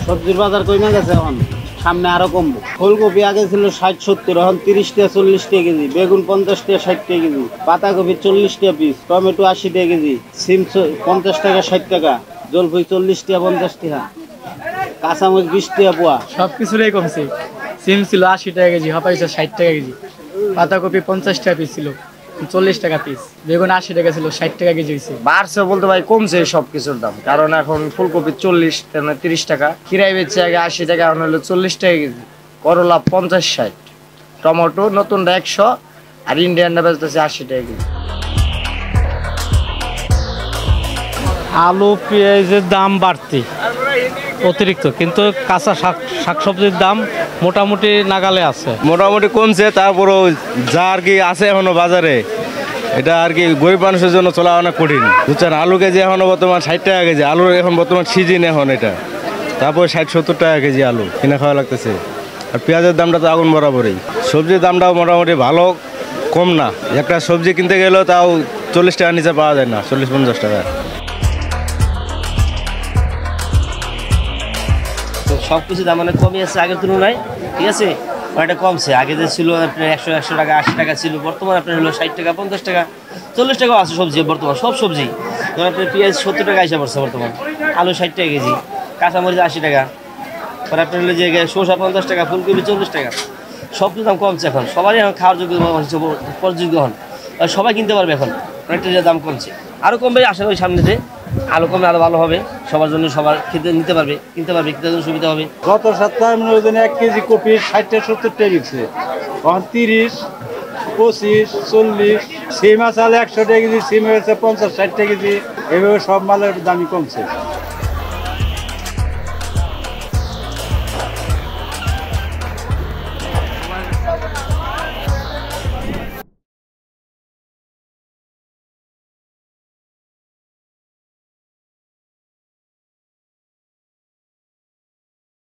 সবজির বাজার কমে গেছে এখন, সামনে আরো কমবো। ফুলকপি আগে ছিল 60-70, এখন 30 টাকা 40 টাকা কেজি, বেগুন 50 টাকা 60 টাকা কেজি, পাতাকপি 40 টাকা পিস, টমেটো 80 টাকা কেজি, সিম 50 টাকা 60 টাকা, জলপাই 40 টাকা 50 টাকা, কাঁচামরিচ 20 টাকা পোয়া। সবকিছুরই কমছে। সিম ছিল 80 টাকা কেজি, হপাইছে 60 টাকা কেজি, পাতাকপি 50 টাকা পিস ছিল, 40 টাকা পিস, বেগুন 80 টাকা ছিল, 60 টাকা কেজি হয়েছে। বাড়ছে বলতে ভাই কমছে সবকিছুর দাম, কারণ এখন ফুলকপি 40 30 টাকা, খিরাই বেচছে আগে 80 টাকা, এখন হলো 40 টাকা কেজি, করলা 50-60, টমেটো নতুনটা 100, আর ইন্ডিয়ানটা বেচতেছে 80 টাকা কেজি। আলু পেঁয়াজের দাম বাড়তি অতিরিক্ত, কিন্তু কাঁচা শাকসবজির দাম মোটামুটি নাগালে আছে। মোটামুটি কমছে, তারপরও যা আর কি আছে এখনো বাজারে, এটা আর কি গরিব মানুষের জন্য চলা অনেক কঠিন, বুঝছেন। আলু কেজি এখনো বর্তমান 60 টাকা কেজি, আলুর এখন বর্তমান সিজন এখন এটা, তারপর 60-70 টাকা কেজি আলু কিনে খাওয়া লাগতেছে। আর পেঁয়াজের দামটা তো আগুন বরাবরই। সবজির দামটাও মোটামুটি ভালো, কম না। একটা সবজি কিনতে গেলেও তাও 40 টাকার নিচে পাওয়া যায় না, 40-50 টাকা। সবকিছু দাম মানে কমই আছে আগের তুলনায়, ঠিক আছে, অনেকটা কমছে। আগে যে ছিল আপনার 100 টাকা 80 টাকা ছিল, বর্তমানে আপনার হলো 60 টাকা 50 টাকা 40 টাকাও আছে সবজি বর্তমান, সব সবজি। ধরুন আপনার পেঁয়াজ 70 টাকা এসে পড়ছে বর্তমান, আলু 60 টাকা কেজি, কাঁচামরিচ 80 টাকা, পরে আপনার হলো যে শসা 50 টাকা, ফুলকপি 40 টাকা, সব কিছু দাম কমছে এখন। সবারই এখন খাওয়ার যোগ্য পরযোগ্য হন, সবাই কিনতে পারবে এখন, অনেকটা যে দাম কমছে, আরও কমবে আশা করি সামনেতে। আলু কমলে আরও ভালো হবে, সবার জন্য, সবার খেতে নিতে পারবে, কিনতে পারবে, ক্রেতার জন্য সুবিধা হবে। গত সপ্তাহে মনে হয় 1 কেজি কপি 60-70 টাকা গেছে, এখন 30-25-40। সিম আছে 100 টাকা কেজি, সিম হয়েছে 50-60 টাকা কেজি, এভাবে সব মালের দামই কমছে।